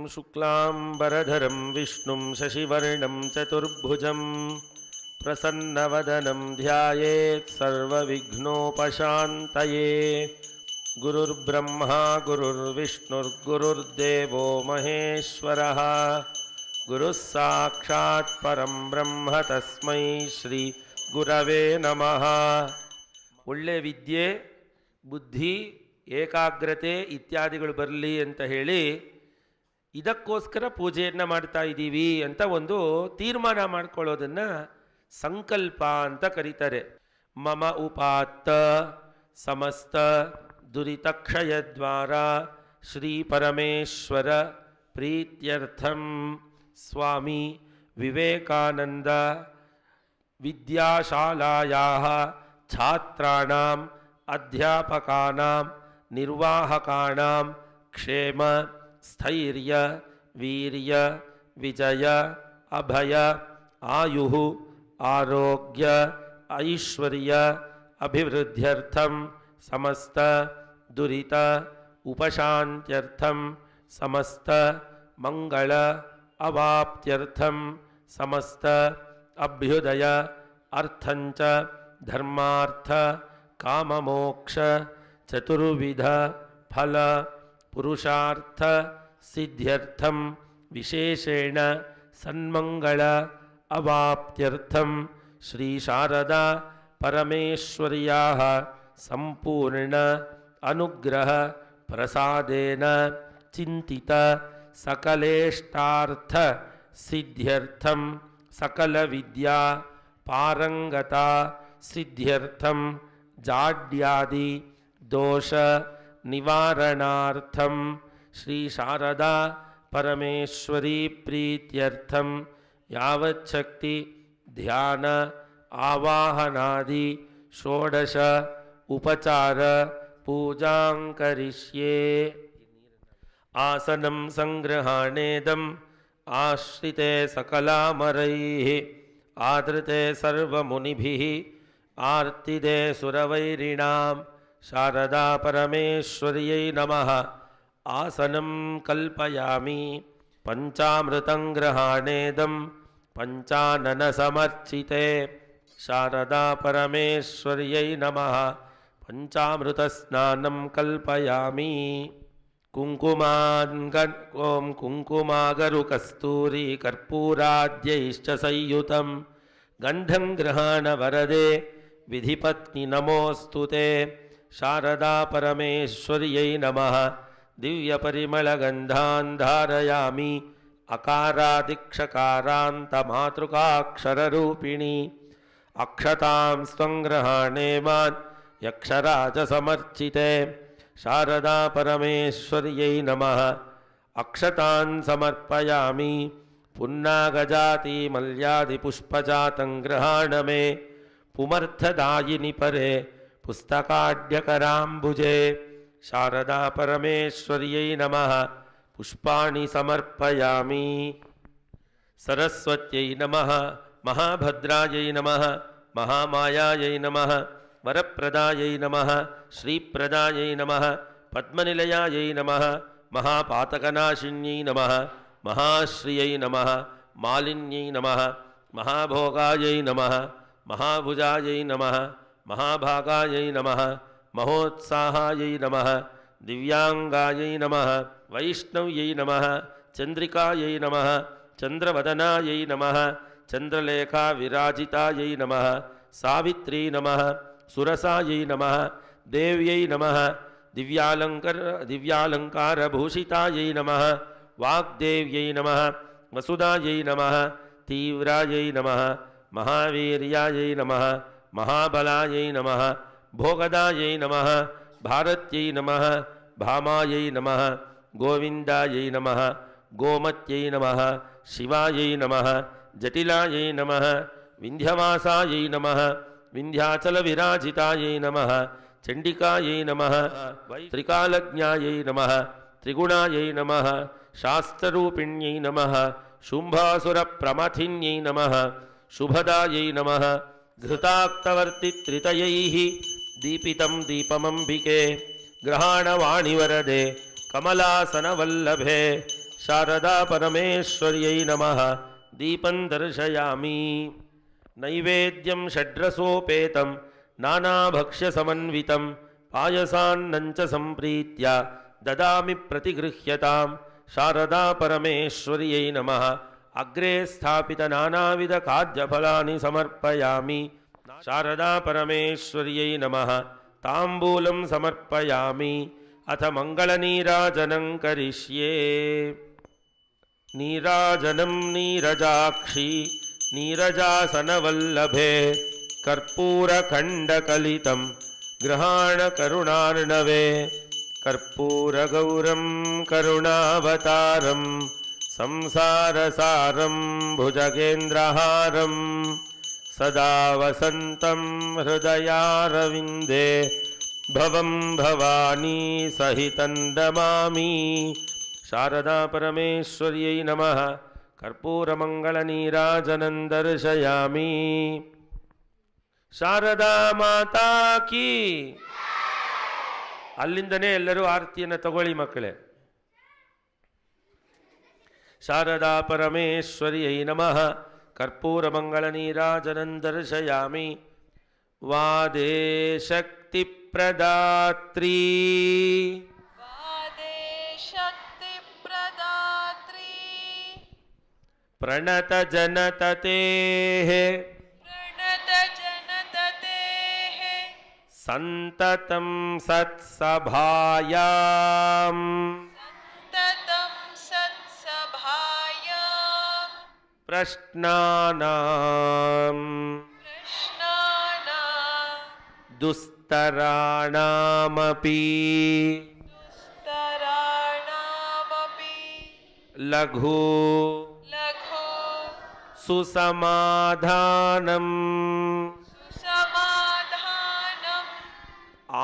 शुक्लांबरधरं विष्णुं शशिवर्णं चतुर्भुजं प्रसन्नवदनं ध्यायेत् सर्वविघ्नोपशान्तये। गुरुर्ब्रह्मा गुरुर्विष्णुर्गुरुर्देवो महेश्वरः गुरुः साक्षात् परं ब्रह्म तस्मै श्री गुरवे नमः। ಒಳ್ಳೆ ವಿದ್ಯೆ, ಬುದ್ಧಿ, ಏಕಾಗ್ರತೆ ಇತ್ಯಾದಿಗಳು ಬರಲಿ ಅಂತ ಹೇಳಿ ಇದಕ್ಕೋಸ್ಕರ ಪೂಜೆಯನ್ನು ಮಾಡ್ತಾ ಇದ್ದೀವಿ ಅಂತ ಒಂದು ತೀರ್ಮಾನ ಮಾಡ್ಕೊಳ್ಳೋದನ್ನು ಸಂಕಲ್ಪ ಅಂತ ಕರೀತಾರೆ. ಮಮ ಉಪಾತ್ತ ಸಮಸ್ತ ದುರಿತಕ್ಷಯದ್ವಾರ ಶ್ರೀ ಪರಮೇಶ್ವರ ಪ್ರೀತ್ಯರ್ಥಂ ಸ್ವಾಮಿ ವಿವೇಕಾನಂದ ವಿದ್ಯಾಶಾಲಾಯಾಃ ಛಾತ್ರಾಣಾಂ ಅಧ್ಯಾಪಕಾನಾಂ ನಿರ್ವಾಹಕಾನಾಂ ಕ್ಷೇಮ ಸ್ಥೈರ್ಯ ವೀರ್ಯ ವಿಜಯ ಅಭಯ ಆಯುಃ ಆರೋಗ್ಯ ಐಶ್ವರ್ಯ ಅಭಿವೃದ್ಧ್ಯರ್ಥಂ ಸಮಸ್ತ ದುರಿತ ಉಪಶಾಂತ್ಯರ್ಥಂ ಸಮಸ್ತ ಮಂಗಳ ಅವಾಪ್ತ್ಯರ್ಥಂ ಸಮಸ್ತ ಅಭ್ಯುದಯ ಅರ್ಥಂಚ ಧರ್ಮಾರ್ಥ ಕಾಮಮೋಕ್ಷ ಚತುರ್ವಿಧ ಫಲ ಪುರುಷಾರ್ಥ ಸಿದ್ಧ್ಯರ್ಥಂ ವಿಶೇಷೇಣ ಸನ್ಮಂಗಳ ಅವಾಪ್ತ್ಯರ್ಥಂ ಶ್ರೀ ಶಾರದಾ ಪರಮೇಶ್ವರ್ಯಾಃ ಸಂಪೂರ್ಣ ಅನುಗ್ರಹ ಪ್ರಸಾದೇನ ಚಿಂತಿತ ಸಕಲೇಷ್ಟಾರ್ಥ ಸಿದ್ಧ್ಯರ್ಥಂ ಸಕಲ ವಿದ್ಯಾ ಪಾರಂಗತಾ ಸಿದ್ಧ್ಯರ್ಥಂ ಜಾಡ್ಯಾದಿ ದೋಷ ನಿವಾರಣಾರ್ಥಂ ಶ್ರೀ ಶಾರದಾ ಪರಮೇಶ್ವರಿ ಪ್ರೀತ್ಯರ್ಥಂ ಯಾವಚ್ಛಕ್ತಿ ಧ್ಯಾನ ಆವಾಹನಾದಿ ಷೋಡಶ ಉಪಚಾರ ಪೂಜಾಂ ಕರಿಷ್ಯೆ. ಆಸನಂ ಸಂಗ್ರಹಾಣೇದಂ ಆಶ್ರಿತೆ ಸಕಲಾಮರೈಃ ಆದೃತೆ ಸರ್ವಮುನಿಭಿಃ ಆರ್ತಿದೆ ಸುರವೈರಿಣಾಂ ಶಾರದಾ ಪರಮೇಶ್ವರ್ಯೈ ನಮಃ. ಆಸನಂ ಕಲ್ಪಯಾಮಿ ಪಂಚಾಮೃತಂ ಗ್ರಹಾಣೇದಂ ಪಂಚಾನನ ಸಮರ್ಚಿತೆ ಶಾರದಾ ಪರಮೇಶ್ವರ್ಯೈ ನಮಃ. ಪಂಚಾಮೃತ ಸ್ನಾನಂ ಕಲ್ಪಯಾಮಿ. ಓಂ ಕುಂಕುಮಾಗರು ಕಸ್ತೂರಿ ಕರ್ಪೂರಾದ್ಯೈಶ್ಚ ಸಂಯುತಂ ಗಂಧಂ ಗೃಹಾಣ ವರದೆ ವಿಧಿಪತ್ನಿ ನಮೋಸ್ತುತೆ ಶಾರದಾ ಪರಮೇಶ್ವರ್ಯೈ ನಮಃ. ದಿವ್ಯಪರಿಮಳಗಂಧಾನ್ ಧಾರಯಾಮಿ ಅಕಾರಾದಿಕ್ಷಕಾರಾಂತ ಮಾತೃಕಾಕ್ಷರರೂಪಿಣಿ. ಅಕ್ಷತಾಂ ಸ್ವಂ ಮಾನ್ ಯಕ್ಷರಾಜ ಸಮರ್ಚಿತೆ ಶಾರದಾ ಪರಮೇಶ್ವರ್ಯೈ ನಮಃ. ಅಕ್ಷತಾನ್ ಸಮರ್ಪಯಾಮಿ ಪುನ್ನಾಗಜಾತಿ ಮಲ್ಯಾದಿ ಪುಷ್ಪಜಾತಂ ಗೃಹಾಣ ಮೇ ಪುಮರ್ಥದಾಯಿನಿ ಪರೆ ಪುಸ್ತಕಾಢ್ಯಕರಾಂಬುಜೆ ಶಾರದಾ ಪರಮೇಶ್ವರ್ಯೈ ನಮಃ. ಪುಷ್ಪಾಣಿ ಸಮರ್ಪಯಾಮಿ. ಸರಸ್ವತ್ಯೈ ನಮಃ. ಮಹಾಭದ್ರಾಯೈ ನಮಃ. ಮಹಾಮಾಯಾಯೈ ನಮಃ. ವರಪ್ರದಾಯೈ ನಮಃ. ಶ್ರೀಪ್ರದಾಯೈ ನಮಃ. ಪದ್ಮನಿಲಯಾಯೈ ನಮಃ. ಮಹಾಪಾತಕನಾಶಿನ್ಯೈ ನಮಃ. ಮಹಾಶ್ರಿಯೈ ನಮಃ. ಮಾಲಿನ್ಯೈ ನಮಃ. ಮಹಾಭೋಗಾಯೈ ನಮಃ. ಮಹಾಭುಜಾಯೈ ನಮಃ. ಮಹಾಭಾಗಾಯೈ ನಮಃ. ಮಹೋತ್ಸಾಹಾಯೈ ನಮಃ. ದಿವ್ಯಾಂಗಾಯೈ ನಮಃ. ವೈಷ್ಣವ್ಯೈ ನಮಃ. ಚಂದ್ರಿಕಾಯೈ ನಮಃ. ಚಂದ್ರವದನಾಯೈ ನಮಃ. ಚಂದ್ರಲೇಖಾ ವಿರಾಜಿತಾಯೈ ನಮಃ. ಸಾವಿತ್ರೀ ನಮಃ. ಸುರಸಾಯೈ ನಮಃ. ದೇವ್ಯೈ ನಮಃ. ದಿವ್ಯಾಲಂಕಾರಭೂಷಿತಾಯೈ ನಮಃ. ವಾಗ್ದೇವ್ಯೈ ನಮಃ. ವಸುಧಾಯೈ ನಮಃ. ತೀವ್ರಾಯೈ ನಮಃ. ಮಹಾವೀರ್ಯಾಯೈ ನಮಃ. ಮಹಾಬಲಾಯೈ ನಮಃ. ಭೋಗದಾಯೈ ನಮಃ. ಭಾರತ್ಯೈ ನಮಃ. ಭಾಮಾಯೈ ನಮಃ. ಗೋವಿಂದಾಯೈ ನಮಃ. ಗೋಮತ್ಯೈ ನಮಃ. ಶಿವಾಯೈ ನಮಃ. ಜಟಿಲಾಯೈ ನಮಃ. ವಿಂಧ್ಯವಾಸಾಯೈ ನಮಃ. ವಿಂಧ್ಯಾಚಲವಿರಾಜಿತಾಯೈ ನಮಃ. ಚಂಡಿಕಾಯೈ ನಮಃ. ತ್ರಿಕಾಲಜ್ಞಾಯೈ ನಮಃ. ತ್ರಿಗುಣಾಯೈ ನಮಃ. ಶಾಸ್ತ್ರರೂಪಿಣ್ಯೈ ನಮಃ. ಶುಂಭಾಸುರಪ್ರಮಥಿನ್ಯೈ ನಮಃ. ಶುಭದಾಯೈ ನಮಃ. ಘೃತಾಕ್ತವರ್ತಿತ್ರಿತಯೈಃ ದೀಪಿತಂ ದೀಪಮಂಬಿಕೆ ಗ್ರಹಾಣವಾಣಿವರದೆ ಕಮಲಾಸನವಲ್ಲಭೆ ಶಾರದಾ ಪರಮೇಶ್ವರ್ಯೈ ನಮಃ ದೀಪಂ ದರ್ಶಯಾಮಿ. ನೈವೇದ್ಯಂ ಷಡ್ರಸೋಪೇತಂ ನಾನಾಭಕ್ಷ್ಯ ಸಮನ್ವಿತಂ ಪಾಯಸಾನ್ನಂಚ ಸಂಪ್ರೀತ್ಯ ದದಾಮಿ ಪ್ರತಿಗೃಹ್ಯತಾಂ. ಶಾರದಾ ಪರಮೇಶ್ವರ್ಯೈ ನಮಃ ಅಗ್ರೆ ಸ್ಥಾಪಿತ ನಾನಾವಿಧ ಖಾದ್ಯಫಲಾನಿ ಸಮರ್ಪಯಾಮಿ. ಶಾರದಾ ಪರಮೇಶ್ವರ್ಯೈ ನಮಃ ತಾಂಬೂಲಂ ಸಮರ್ಪಯಾಮಿ. ಅಥ ಮಂಗಳನೀರಾಜನಂ ಕರಿಷ್ಯೇ. ನೀರಾಜನಂ ನೀರಜಾಕ್ಷಿ ನೀರಜಾಸನವಲ್ಲಭೆ ಕರ್ಪೂರಖಂಡಕಲಿತಂ ಗೃಹಾಣ ಕರುಣಾರ್ಣವೆ. ಕರ್ಪೂರಗೌರಂ ಕರುಣಾವತಾರಂ ಸಂಸಾರಸಾರಂ ಭುಜಗೇಂದ್ರಹಾರಂ ಸದಾ ವಸಂತಂ ಹೃದಯಾರವಿಂದೇ ಭವಂ ಭವಾನಿ ಸಹಿತಂ ನಮಾಮಿ. ಶಾರದಾ ಪರಮೇಶ್ವರ್ಯೈ ನಮಃ ಕರ್ಪೂರಮಂಗಳನೀರಾಜನಂ ದರ್ಶಯಾಮಿ. ಶಾರದಾ ಮಾತಾ ಕೀ. ಅಲ್ಲಿಂದನೇ ಎಲ್ಲರೂ ಆರತಿಯನ್ನು ತಗೊಳ್ಳಿ ಮಕ್ಕಳೇ. ಶಾರದಾ ಪರಮೇಶ್ವರ್ಯೈ ನಮಃ ಕರ್ಪೂರಮಂಗಳನೀರಾಜನಂ ದರ್ಶಯಾಮಿ. ವಾದೇ ಶಕ್ತಿ ಪ್ರದಾತ್ರೀ ಪ್ರಣತ ಜನತತೇಃ ಸಂತತಂ ಸತ್ಸಭಾಯಾಂ ಪ್ರಶ್ನಾನಾಂ ದುಸ್ತರಾಣಾಮಪಿ ಲಘು ಸುಸಮಾಧಾನಂ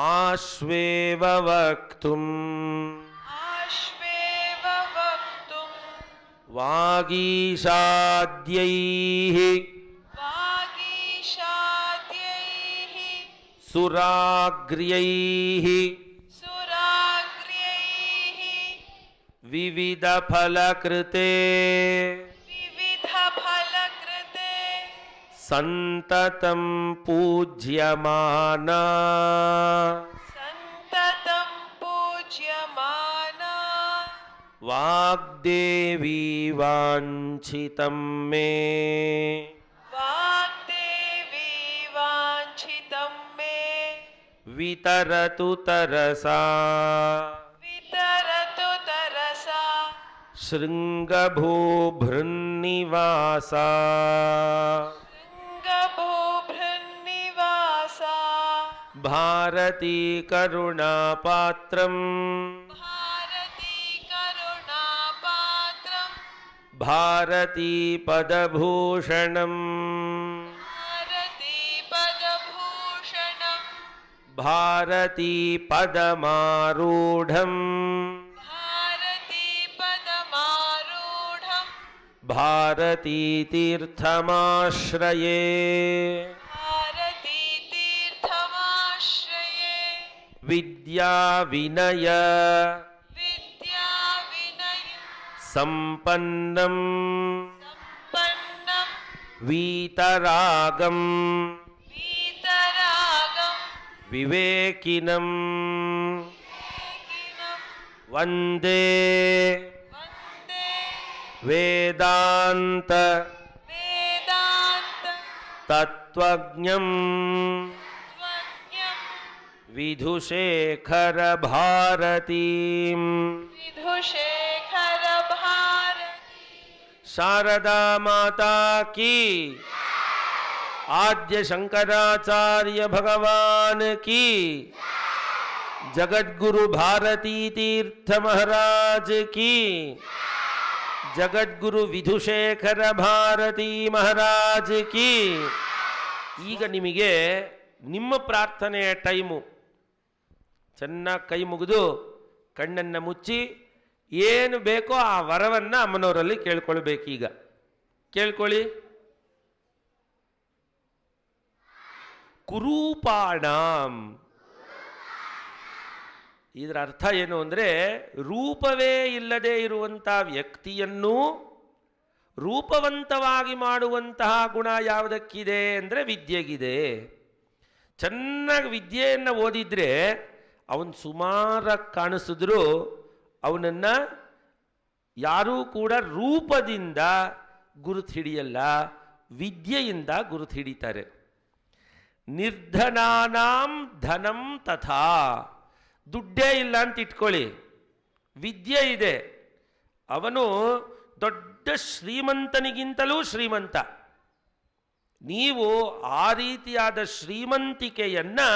ಆಶ್ವೇವ ವಕ್ತುಂ ವಾಗೀಶಾದ್ಯೈಃ ಸುರಾಗ್ರ್ಯೈಃ ವಿವಿಧ ಫಲಕೃತೆ ಸಂತತಂ ಪೂಜ್ಯಮಾನಾ ವಾಗ್ದೇವಿ ವಾಂಛಿತಂ ಮೇ ವಿತರತು ತರಸಾ ಶೃಂಗಭೂಭೃನ್ನಿವಾಸ ಭಾರತೀ ಕರುಣಾಪಾತ್ರಂ ಭಾರತೀ ಪದಭೂಷಣಂ ಭಾರತೀ ಪದಮಾರೂಢಂ ಭಾರತೀ ತೀರ್ಥಮಾಶ್ರಯೇ ವಿದ್ಯಾ ವಿನಯ ಸಂಪನ್ನಂ ವೀತರಾಗಂ ವಿವೇಕಿನಂ ವಂದೇ ವೇದಾಂತ ತತ್ವಜ್ಞಂ ವಿಧುಶೇಖರ ಭಾರತೀಂ. ಶಾರದಾ ಮಾತಾ ಕೀ. ಆದ್ಯ ಶಂಕರಾಚಾರ್ಯ ಭಗವಾನ್ ಕೀ. ಜಗದ್ಗುರು ಭಾರತೀ ತೀರ್ಥ ಮಹಾರಾಜ್ ಕೀ. ಜಗದ್ಗುರು ವಿಧುಶೇಖರ ಭಾರತೀ ಮಹಾರಾಜ್ ಕೀ. ಈಗ ನಿಮಗೆ ನಿಮ್ಮ ಪ್ರಾರ್ಥನೆಯ ಟೈಮು. ಚೆನ್ನಾಗಿ ಕೈ ಮುಗಿದು ಕಣ್ಣನ್ನು ಮುಚ್ಚಿ ಏನು ಬೇಕೋ ಆ ವರವನ್ನು ಅಮ್ಮನವರಲ್ಲಿ ಕೇಳ್ಕೊಳ್ಬೇಕೀಗ. ಕೇಳ್ಕೊಳ್ಳಿ. ಕುರೂಪಾಣಾಂ ಇದರ ಅರ್ಥ ಏನು ಅಂದರೆ, ರೂಪವೇ ಇಲ್ಲದೆ ಇರುವಂಥ ವ್ಯಕ್ತಿಯನ್ನು ರೂಪವಂತವಾಗಿ ಮಾಡುವಂತಹ ಗುಣ ಯಾವುದಕ್ಕಿದೆ ಅಂದರೆ ವಿದ್ಯೆಗಿದೆ. ಚೆನ್ನಾಗಿ ವಿದ್ಯೆಯನ್ನು ಓದಿದರೆ ಅವನು ಸುಮಾರಾಗಿ ಕಾಣಿಸಿದ್ರು ಅವನನ್ನು ಯಾರೂ ಕೂಡ ರೂಪದಿಂದ ಗುರುತು ಹಿಡಿಯಲ್ಲ, ವಿದ್ಯೆಯಿಂದ ಗುರುತು ಹಿಡಿತಾರೆ. ನಿರ್ಧನಾನಾಂ ಧನಂ ತಥಾ. ದುಡ್ಡೇ ಇಲ್ಲ ಅಂತ ಇಟ್ಕೊಳ್ಳಿ, ವಿದ್ಯೆ ಇದೆ, ಅವನು ದೊಡ್ಡ ಶ್ರೀಮಂತನಿಗಿಂತಲೂ ಶ್ರೀಮಂತ. ನೀವು ಆ ರೀತಿಯಾದ ಶ್ರೀಮಂತಿಕೆಯನ್ನು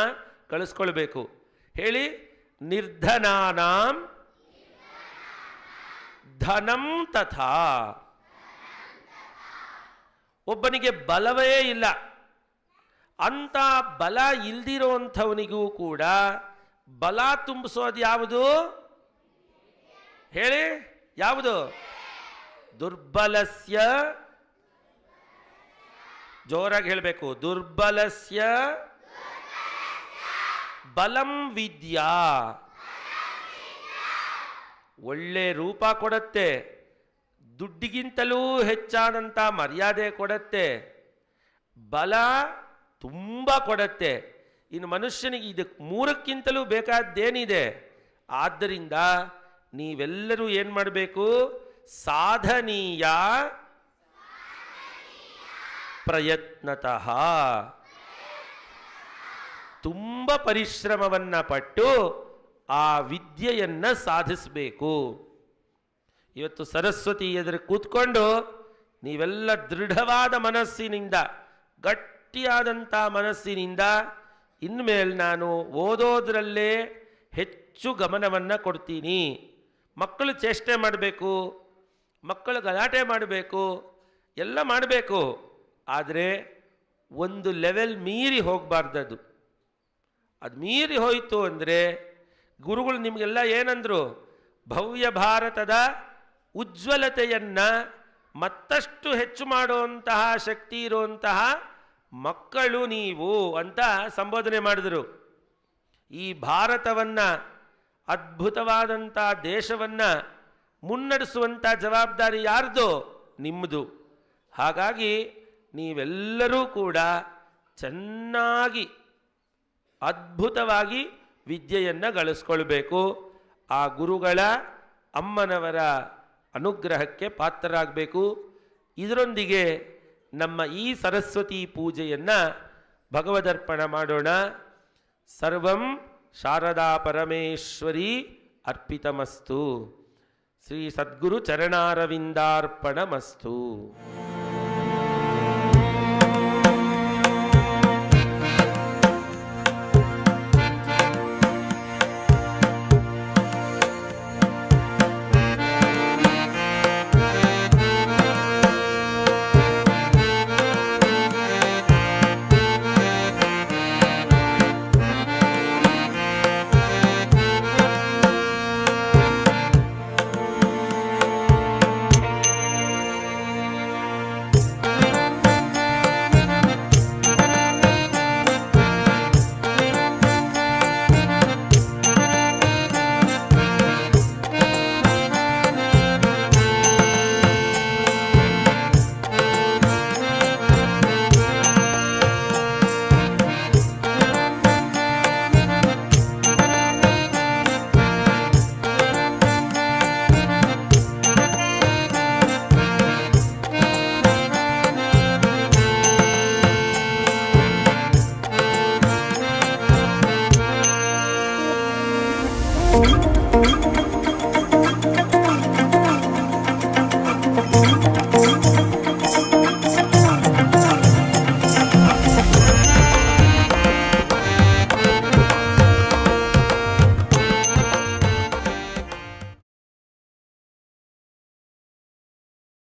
ಕಳಿಸ್ಕೊಳ್ಬೇಕು. ಹೇಳಿ, ನಿರ್ಧನಾನಾಂ ಧನಂ ತಥಾ. ಒಬ್ಬನಿಗೆ ಬಲವೇ ಇಲ್ಲ, ಅಂಥ ಬಲ ಇಲ್ದಿರೋಂಥವನಿಗೂ ಕೂಡ ಬಲ ತುಂಬಿಸೋದು ಯಾವುದು? ಹೇಳಿ, ಯಾವುದು? ದುರ್ಬಲಸ್ಯ, ಜೋರಾಗಿ ಹೇಳಬೇಕು, ದುರ್ಬಲಸ್ಯ ಬಲಂ ವಿದ್ಯಾ. ಒಳ್ಳೆ ರೂಪ ಕೊಡುತ್ತೆ, ದುಡ್ಡಿಗಿಂತಲೂ ಹೆಚ್ಚಾದಂಥ ಮರ್ಯಾದೆ ಕೊಡುತ್ತೆ, ಬಲ ತುಂಬ ಕೊಡುತ್ತೆ. ಇನ್ನು ಮನುಷ್ಯನಿಗೆ ಇದಕ್ಕೆ ಮೂರಕ್ಕಿಂತಲೂ ಬೇಕಾದ್ದೇನಿದೆ? ಆದ್ದರಿಂದ ನೀವೆಲ್ಲರೂ ಏನು ಮಾಡಬೇಕು? ಸಾಧನೀಯ ಪ್ರಯತ್ನತಃ, ತುಂಬ ಪರಿಶ್ರಮವನ್ನು ಪಟ್ಟು ಆ ವಿದ್ಯೆಯನ್ನು ಸಾಧಿಸಬೇಕು. ಇವತ್ತು ಸರಸ್ವತಿ ಎದುರು ಕೂತ್ಕೊಂಡು ನೀವೆಲ್ಲ ದೃಢವಾದ ಮನಸ್ಸಿನಿಂದ, ಗಟ್ಟಿಯಾದಂಥ ಮನಸ್ಸಿನಿಂದ ಇನ್ಮೇಲೆ ನಾನು ಓದೋದ್ರಲ್ಲೇ ಹೆಚ್ಚು ಗಮನವನ್ನು ಕೊಡ್ತೀನಿ. ಮಕ್ಕಳು ಚೇಷ್ಟೆ ಮಾಡಬೇಕು, ಮಕ್ಕಳು ಗಲಾಟೆ ಮಾಡಬೇಕು, ಎಲ್ಲ ಮಾಡಬೇಕು, ಆದರೆ ಒಂದು ಲೆವೆಲ್ ಮೀರಿ ಹೋಗಬಾರ್ದದು. ಅದು ಮೀರಿ ಹೋಯಿತು ಅಂದರೆ ಗುರುಗಳು ನಿಮಗೆಲ್ಲ ಏನಂದರು? ಭವ್ಯ ಭಾರತದ ಉಜ್ವಲತೆಯನ್ನು ಮತ್ತಷ್ಟು ಹೆಚ್ಚು ಮಾಡುವಂತಹ ಶಕ್ತಿ ಇರುವಂತಹ ಮಕ್ಕಳು ನೀವು ಅಂತ ಸಂಬೋಧನೆ ಮಾಡಿದರು. ಈ ಭಾರತವನ್ನು, ಅದ್ಭುತವಾದಂಥ ದೇಶವನ್ನು ಮುನ್ನಡೆಸುವಂಥ ಜವಾಬ್ದಾರಿ ಯಾರ್ದು? ನಿಮ್ಮದು. ಹಾಗಾಗಿ ನೀವೆಲ್ಲರೂ ಕೂಡ ಚೆನ್ನಾಗಿ ಅದ್ಭುತವಾಗಿ ವಿದ್ಯೆಯನ್ನು ಗಳಿಸ್ಕೊಳ್ಬೇಕು. ಆ ಗುರುಗಳ, ಅಮ್ಮನವರ ಅನುಗ್ರಹಕ್ಕೆ ಪಾತ್ರರಾಗಬೇಕು. ಇದರೊಂದಿಗೆ ನಮ್ಮ ಈ ಸರಸ್ವತಿ ಪೂಜೆಯನ್ನು ಭಗವದರ್ಪಣ ಮಾಡೋಣ. ಸರ್ವಂ ಶಾರದಾ ಪರಮೇಶ್ವರಿ ಅರ್ಪಿತಮಸ್ತು. ಶ್ರೀ ಸದ್ಗುರು ಚರಣಾರವಿಂದಾರ್ಪಣಮಸ್ತು.